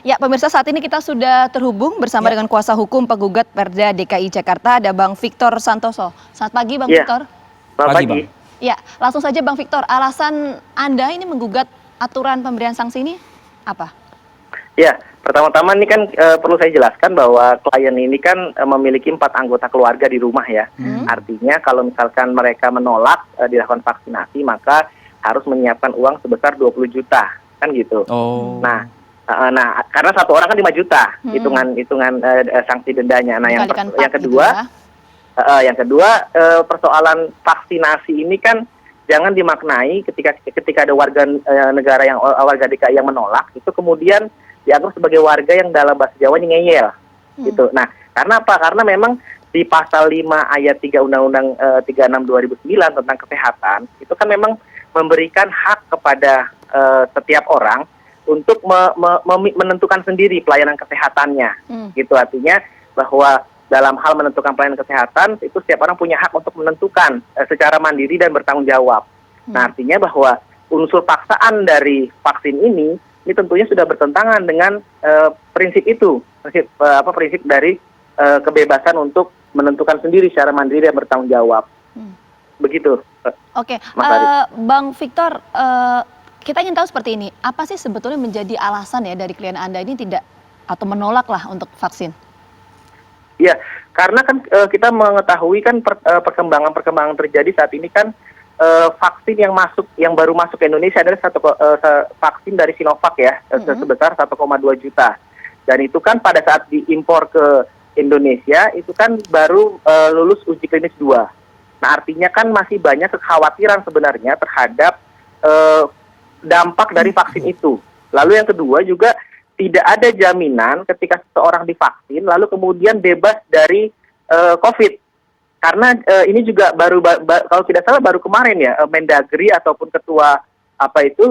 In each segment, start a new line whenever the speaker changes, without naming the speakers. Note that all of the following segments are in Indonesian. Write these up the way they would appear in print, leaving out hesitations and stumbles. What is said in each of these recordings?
Ya, pemirsa, saat ini kita sudah terhubung bersama dengan kuasa hukum penggugat Perda DKI Jakarta, ada Bang Victor Santoso. Selamat pagi, Bang Victor.
Selamat pagi, Bang.
Ya, langsung saja Bang Victor, alasan Anda ini menggugat aturan pemberian sanksi ini apa?
Ya, pertama-tama ini kan perlu saya jelaskan bahwa klien ini kan memiliki 4 anggota keluarga di rumah ya. Artinya kalau misalkan mereka menolak dilakukan vaksinasi, maka harus menyiapkan uang sebesar 20 juta, kan gitu.
Oh.
Nah, karena satu orang kan 5 juta hitungan sanksi dendanya. Nah, yang kedua persoalan vaksinasi ini kan jangan dimaknai ketika ada warga negara yang warga DKI yang menolak itu kemudian dianggap sebagai warga yang dalam bahasa Jawa ngeyel gitu. Nah, karena apa? Karena memang di pasal 5 ayat 3 Undang-Undang 36 2009 tentang kesehatan itu kan memang memberikan hak kepada setiap orang untuk menentukan sendiri pelayanan kesehatannya, gitu. Artinya bahwa dalam hal menentukan pelayanan kesehatan itu setiap orang punya hak untuk menentukan secara mandiri dan bertanggung jawab. Nah, artinya bahwa unsur paksaan dari vaksin ini tentunya sudah bertentangan dengan prinsip itu, prinsip dari kebebasan untuk menentukan sendiri secara mandiri dan bertanggung jawab. Begitu.
Oke, Bang Victor. Kita ingin tahu seperti ini, apa sih sebetulnya menjadi alasan ya dari klien Anda ini tidak atau menolak lah untuk vaksin?
Ya, karena kan kita mengetahui kan perkembangan terjadi saat ini kan vaksin yang baru masuk ke Indonesia adalah vaksin dari Sinovac ya, sebesar 1,2 juta. Dan itu kan pada saat diimpor ke Indonesia itu kan baru lulus uji klinis 2. Nah, artinya kan masih banyak kekhawatiran sebenarnya terhadap dampak dari vaksin itu. Lalu yang kedua juga tidak ada jaminan ketika seseorang divaksin lalu kemudian bebas dari COVID. Karena ini juga kalau tidak salah baru kemarin ya Mendagri ataupun ketua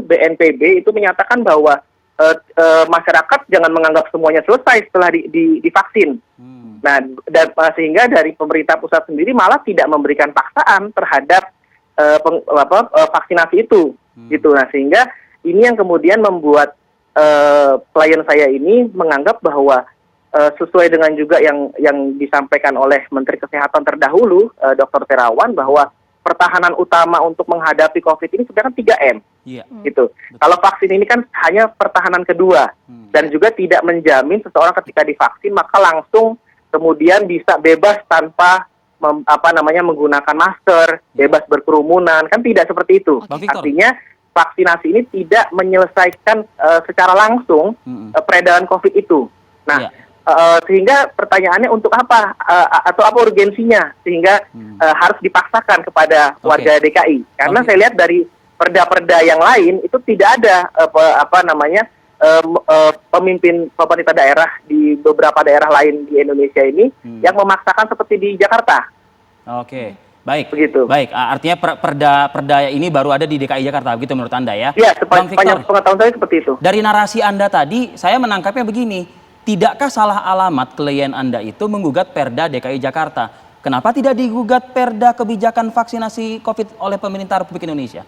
BNPB itu menyatakan bahwa masyarakat jangan menganggap semuanya selesai setelah divaksin. Nah, sehingga dari pemerintah pusat sendiri malah tidak memberikan paksaan terhadap vaksinasi itu. Gitu. Nah, sehingga ini yang kemudian membuat klien saya ini menganggap bahwa sesuai dengan juga yang disampaikan oleh Menteri Kesehatan terdahulu, Dr. Terawan, bahwa pertahanan utama untuk menghadapi COVID ini sebenarnya 3M. Gitu. Betul. Kalau vaksin ini kan hanya pertahanan kedua dan juga tidak menjamin seseorang ketika divaksin maka langsung kemudian bisa bebas tanpa menggunakan masker, bebas berkerumunan, kan tidak seperti itu. Artinya vaksinasi ini tidak menyelesaikan secara langsung peredaran COVID itu. Nah, sehingga pertanyaannya untuk apa atau apa urgensinya sehingga harus dipaksakan kepada warga DKI? Karena saya lihat dari perda-perda yang lain itu tidak ada pemimpin pemerintah daerah di beberapa daerah lain di Indonesia ini yang memaksakan seperti di Jakarta.
Oke, baik.
Begitu.
Baik, artinya perda ini baru ada di DKI Jakarta, begitu menurut Anda ya?
Iya, sepanjang pengetahuan saya seperti itu.
Dari narasi Anda tadi, saya menangkapnya begini, tidakkah salah alamat klien Anda itu menggugat Perda DKI Jakarta? Kenapa tidak digugat Perda kebijakan vaksinasi COVID oleh pemerintah Republik Indonesia?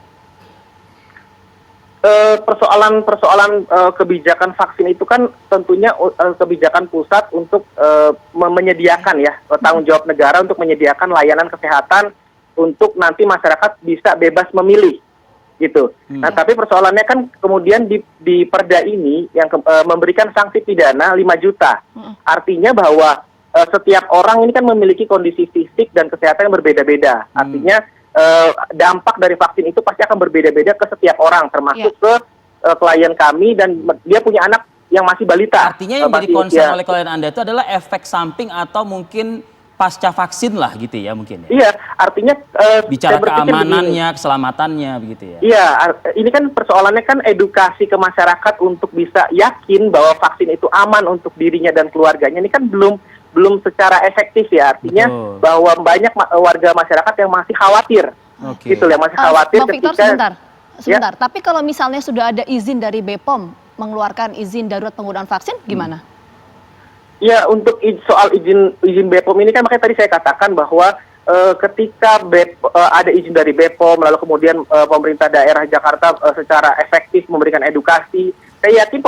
Persoalan kebijakan vaksin itu kan tentunya kebijakan pusat untuk menyediakan ya tanggung jawab negara untuk menyediakan layanan kesehatan untuk nanti masyarakat bisa bebas memilih gitu. Nah, tapi persoalannya kan kemudian di perda ini yang memberikan sanksi pidana 5 juta. Artinya bahwa setiap orang ini kan memiliki kondisi fisik dan kesehatan yang berbeda-beda. Artinya dampak dari vaksin itu pasti akan berbeda-beda ke setiap orang, termasuk ke klien kami dan dia punya anak yang masih balita.
Artinya yang jadi concern oleh klien Anda itu adalah efek samping atau mungkin pasca vaksin lah gitu ya mungkin ya?
Iya, artinya
bicara keamanannya, keselamatannya begitu ya?
Iya, ini kan persoalannya kan edukasi ke masyarakat untuk bisa yakin bahwa vaksin itu aman untuk dirinya dan keluarganya ini kan belum secara efektif ya, artinya bahwa banyak warga masyarakat yang masih khawatir, gitu ya, masih khawatir
Bang Victor, sebentar. Tapi kalau misalnya sudah ada izin dari BPOM mengeluarkan izin darurat penggunaan vaksin, gimana?
Ya, untuk soal izin BPOM ini kan makanya tadi saya katakan bahwa ketika ada izin dari BPOM, lalu kemudian pemerintah daerah Jakarta secara efektif memberikan edukasi, saya yakin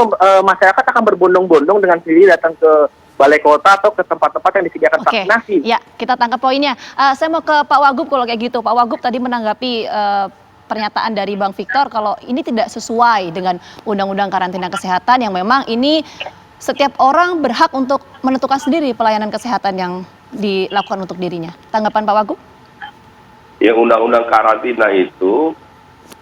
masyarakat akan berbondong-bondong dengan sendiri datang ke balai kota atau ke tempat-tempat yang disediakan
Oke,
vaksinasi.
ya kita tangkap poinnya. Saya mau ke Pak Wagub kalau kayak gitu. Pak Wagub tadi menanggapi pernyataan dari Bang Victor kalau ini tidak sesuai dengan Undang-Undang Karantina Kesehatan yang memang ini setiap orang berhak untuk menentukan sendiri pelayanan kesehatan yang dilakukan untuk dirinya. Tanggapan Pak Wagub?
Ya, undang-undang karantina itu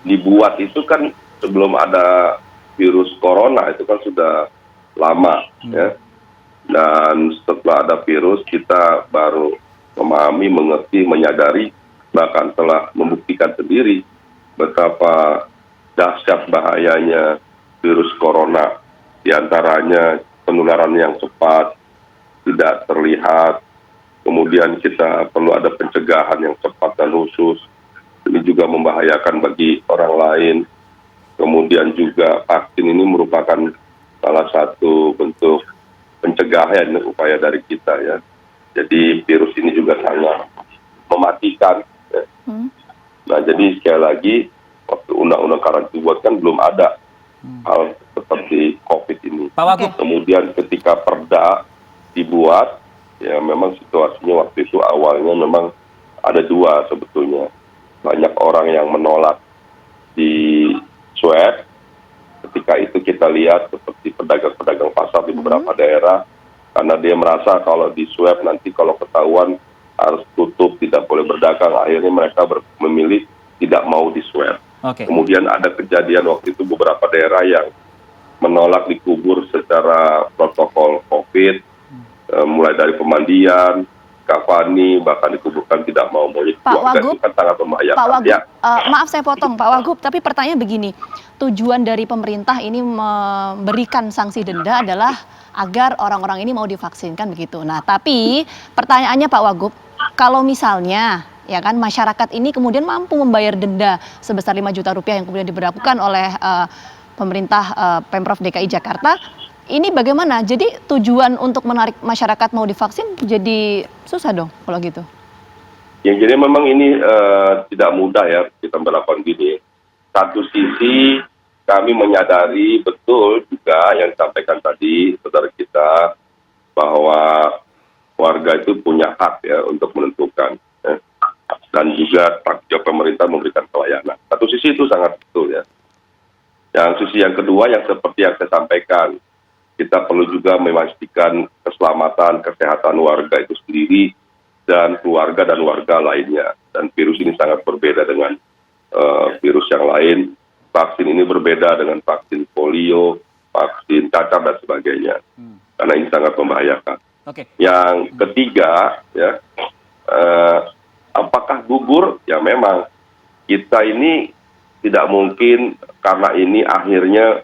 dibuat itu kan sebelum ada virus corona, itu kan sudah lama ya. Dan setelah ada virus kita baru memahami, mengerti, menyadari, bahkan telah membuktikan sendiri betapa dahsyat bahayanya virus corona. Di antaranya penularan yang cepat, tidak terlihat, kemudian kita perlu ada pencegahan yang cepat dan khusus. Ini juga membahayakan bagi orang lain. Kemudian juga vaksin ini merupakan salah satu bentuk pencegahan upaya dari kita ya. Jadi virus ini juga sangat mematikan. Ya. Nah jadi sekali lagi waktu undang-undang karantina dibuat kan belum ada hal seperti COVID ini.
Pak Wagub.
Kemudian ketika perda dibuat, ya memang situasinya waktu itu awalnya memang ada dua sebetulnya. Banyak orang yang menolak di swab. Ketika itu kita lihat seperti pedagang-pedagang pasar di beberapa daerah, karena dia merasa kalau di swab nanti kalau ketahuan harus tutup, tidak boleh berdagang. Akhirnya mereka memilih tidak mau di swab. Kemudian ada kejadian waktu itu beberapa daerah yang menolak dikubur secara protokol COVID, mulai dari pemandian, kafani, bahkan dikuburkan tidak mau.
Pak Wagub,
itu kan sangat membahayakan.
Pak Wagub,
Ya.
Maaf saya potong Pak Wagub, tapi pertanyaan begini, tujuan dari pemerintah ini memberikan sanksi denda adalah agar orang-orang ini mau divaksinkan begitu. Nah tapi pertanyaannya Pak Wagub, kalau misalnya ya kan masyarakat ini kemudian mampu membayar denda sebesar 5 juta rupiah yang kemudian diberlakukan oleh pemerintah Pemprov DKI Jakarta, ini bagaimana? Jadi tujuan untuk menarik masyarakat mau divaksin jadi susah dong kalau gitu.
Ya, jadi memang ini tidak mudah ya kita melakukan gini. Satu sisi kami menyadari betul juga yang disampaikan tadi saudara kita bahwa warga itu punya hak ya untuk menentukan ya. Dan juga tanggung jawab pemerintah memberikan pelayanan. Satu sisi itu sangat betul ya. Yang sisi yang kedua yang seperti yang saya sampaikan, kita perlu juga memastikan keselamatan, kesehatan warga itu sendiri dan keluarga dan warga lainnya. Dan virus ini sangat berbeda dengan virus yang lain. Vaksin ini berbeda dengan vaksin polio, vaksin cacar dan sebagainya. Karena ini sangat membahayakan. Yang ketiga, ya, apakah gugur? Ya memang kita ini tidak mungkin karena ini akhirnya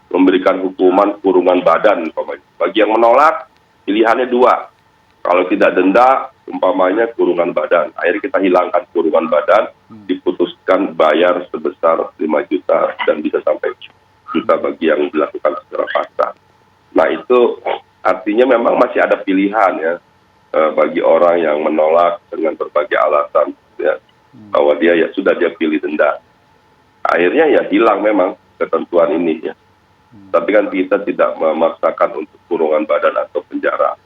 memberikan hukuman kurungan badan. Bagi yang menolak, pilihannya dua. Kalau tidak denda, umpamanya kurungan badan. Akhirnya kita hilangkan kurungan badan, diputuskan bayar sebesar 5 juta dan bisa sampai juta bagi yang dilakukan secara paksa. Nah itu artinya memang masih ada pilihan ya bagi orang yang menolak dengan berbagai alasan ya, bahwa dia ya sudah dia pilih denda. Akhirnya ya hilang memang ketentuan ini ya. Tapi kan kita tidak memaksakan untuk kurungan badan atau penjara.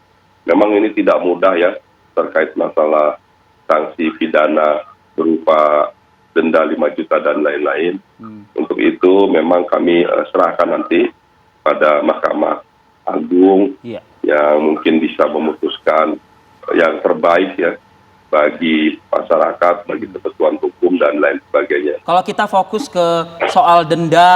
Memang ini tidak mudah ya terkait masalah sanksi pidana berupa denda 5 juta dan lain-lain. Untuk itu memang kami serahkan nanti pada Mahkamah Agung yang mungkin bisa memutuskan yang terbaik ya bagi masyarakat, bagi ketentuan hukum dan lain sebagainya.
Kalau kita fokus ke soal denda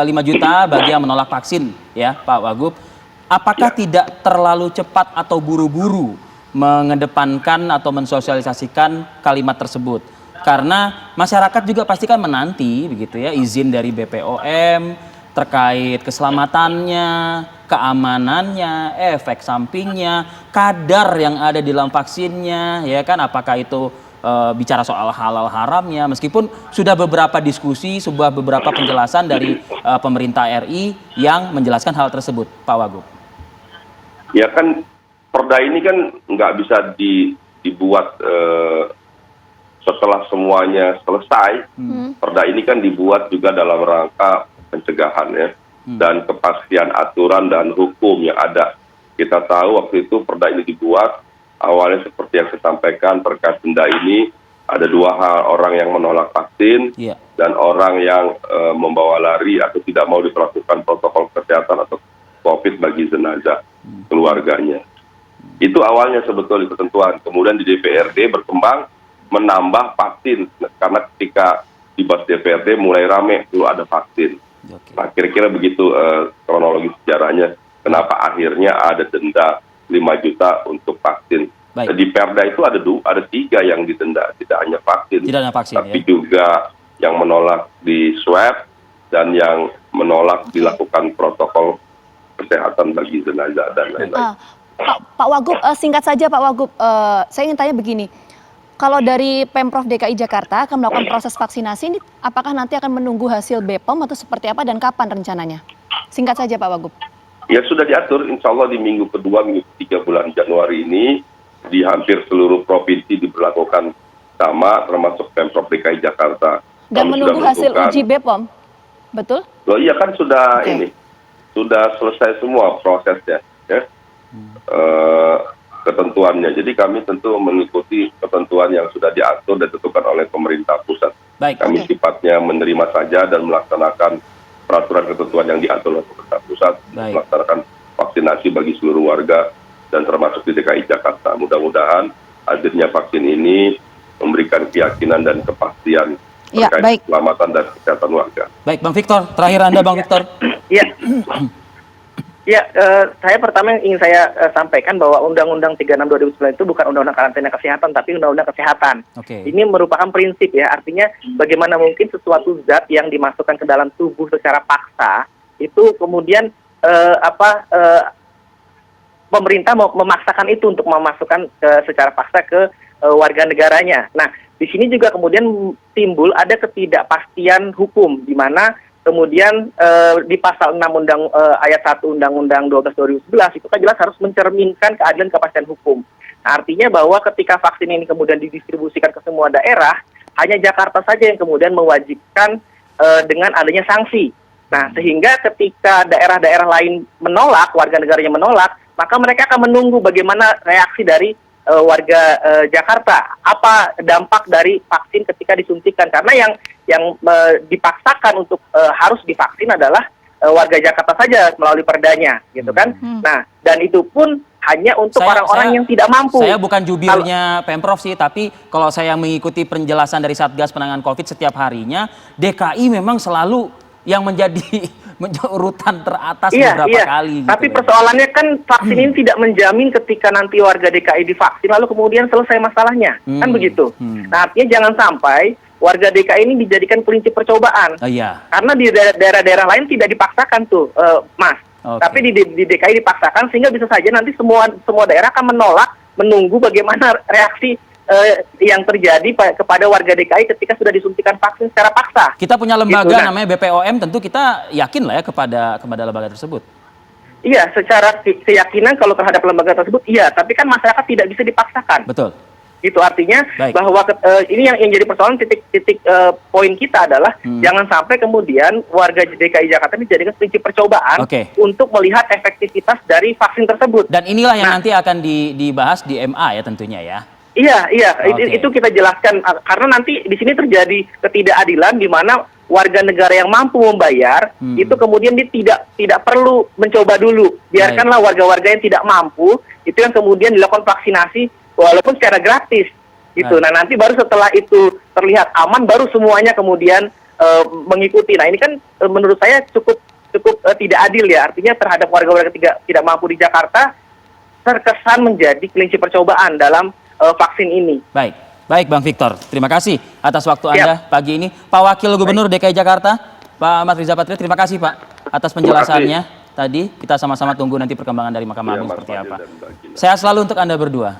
5 juta bagi yang menolak vaksin ya Pak Wagub, apakah tidak terlalu cepat atau buru-buru mengedepankan atau mensosialisasikan kalimat tersebut? Karena masyarakat juga pasti kan menanti begitu ya izin dari BPOM terkait keselamatannya, keamanannya, efek sampingnya, kadar yang ada di dalam vaksinnya, ya kan? Apakah itu bicara soal halal haramnya? Meskipun sudah beberapa diskusi, beberapa penjelasan dari pemerintah RI yang menjelaskan hal tersebut, Pak Wagub.
Ya kan, perda ini kan nggak bisa dibuat setelah semuanya selesai. Perda ini kan dibuat juga dalam rangka pencegahan ya. dan kepastian aturan dan hukum yang ada. Kita tahu waktu itu perda ini dibuat, awalnya seperti yang saya sampaikan terkait denda ini, ada dua hal, orang yang menolak vaksin dan orang yang membawa lari atau tidak mau diperlakukan protokol kesehatan atau COVID bagi jenazah keluarganya. Itu awalnya sebetulnya ketentuan. Kemudian di DPRD berkembang menambah vaksin, karena ketika dibahas DPRD mulai rame perlu ada vaksin. Nah, kira-kira begitu kronologi sejarahnya, kenapa akhirnya ada denda 5 juta untuk vaksin. Di Perda itu ada 3 yang didenda, tidak hanya vaksin, tapi juga yang menolak di swab dan yang menolak dilakukan protokol kesehatan bagi jenazah dan lain-lain.
Pak Wagub, singkat saja Pak Wagub, saya ingin tanya begini. Kalau dari Pemprov DKI Jakarta akan melakukan proses vaksinasi ini, apakah nanti akan menunggu hasil BPOM atau seperti apa dan kapan rencananya? Singkat saja Pak Wagub.
Ya sudah diatur, insya Allah di minggu kedua, minggu ketiga bulan Januari ini, di hampir seluruh provinsi diberlakukan sama, termasuk Pemprov DKI Jakarta.
Dan menunggu hasil uji BPOM, betul?
Loh iya kan sudah ini, sudah selesai semua prosesnya, ya. Ketentuannya. Jadi kami tentu mengikuti ketentuan yang sudah diatur dan ditentukan oleh pemerintah pusat. Kami sifatnya menerima saja dan melaksanakan peraturan ketentuan yang diatur oleh pemerintah pusat, melaksanakan vaksinasi bagi seluruh warga dan termasuk di DKI Jakarta. Mudah-mudahan hadirnya vaksin ini memberikan keyakinan dan kepastian terkait keselamatan dan kesehatan warga.
Baik, Bang Victor, terakhir Anda Bang Victor.
Saya pertama yang ingin saya sampaikan bahwa Undang-Undang 36 2009 itu bukan Undang-Undang karantina kesehatan, tapi Undang-Undang kesehatan. Ini merupakan prinsip ya, artinya bagaimana mungkin sesuatu zat yang dimasukkan ke dalam tubuh secara paksa, itu kemudian pemerintah memaksakan itu untuk memasukkan secara paksa ke warga negaranya. Nah, di sini juga kemudian timbul ada ketidakpastian hukum, di mana kemudian di pasal 6 ayat 1 Undang-Undang 12 2011 itu kan jelas harus mencerminkan keadilan kepastian hukum. Nah, artinya bahwa ketika vaksin ini kemudian didistribusikan ke semua daerah, hanya Jakarta saja yang kemudian mewajibkan dengan adanya sanksi. Nah, sehingga ketika daerah-daerah lain menolak, warga negaranya menolak, maka mereka akan menunggu bagaimana reaksi dari warga Jakarta. Apa dampak dari vaksin ketika disuntikan? Karena yang dipaksakan untuk harus divaksin adalah warga Jakarta saja melalui perdanya, gitu kan? Nah, dan itu pun hanya untuk orang-orang yang tidak mampu.
Saya bukan jubirnya Pemprov sih, tapi kalau saya mengikuti penjelasan dari Satgas Penanganan COVID setiap harinya, DKI memang selalu yang menjadi urutan teratas beberapa kali.
Tapi persoalannya kan vaksin ini tidak menjamin ketika nanti warga DKI divaksin lalu kemudian selesai masalahnya, kan begitu. Nah, artinya jangan sampai warga DKI ini dijadikan prinsip percobaan. Karena di daerah-daerah lain tidak dipaksakan tuh, Mas. Tapi di DKI dipaksakan, sehingga bisa saja nanti semua daerah akan menolak, menunggu bagaimana reaksi yang terjadi kepada warga DKI ketika sudah disuntikan vaksin secara paksa.
Kita punya lembaga namanya BPOM, tentu kita yakin lah ya kepada lembaga tersebut.
Iya, secara keyakinan kalau terhadap lembaga tersebut iya, tapi kan masyarakat tidak bisa dipaksakan.
Betul.
Itu artinya bahwa ini yang jadi persoalan, titik poin kita adalah jangan sampai kemudian warga DKI Jakarta ini dijadikan prinsip percobaan untuk melihat efektivitas dari vaksin tersebut.
Dan inilah yang nanti akan dibahas di MA ya tentunya ya.
Iya, itu kita jelaskan karena nanti di sini terjadi ketidakadilan di mana warga negara yang mampu membayar itu kemudian dia tidak perlu mencoba dulu. Biarkanlah warga-warga yang tidak mampu itu yang kemudian dilakukan vaksinasi walaupun secara gratis. Gitu. Nah, nanti baru setelah itu terlihat aman baru semuanya kemudian mengikuti. Nah, ini kan menurut saya cukup tidak adil ya. Artinya terhadap warga-warga tidak mampu di Jakarta terkesan menjadi kelinci percobaan dalam vaksin ini.
Baik Bang Victor, terima kasih atas waktu Anda pagi ini. Pak Wakil Gubernur DKI Jakarta, Pak Ahmad Riza Patria, terima kasih Pak atas penjelasannya tadi. Kita sama-sama tunggu nanti perkembangan dari Mahkamah Agung seperti apa. Sehat selalu untuk Anda berdua.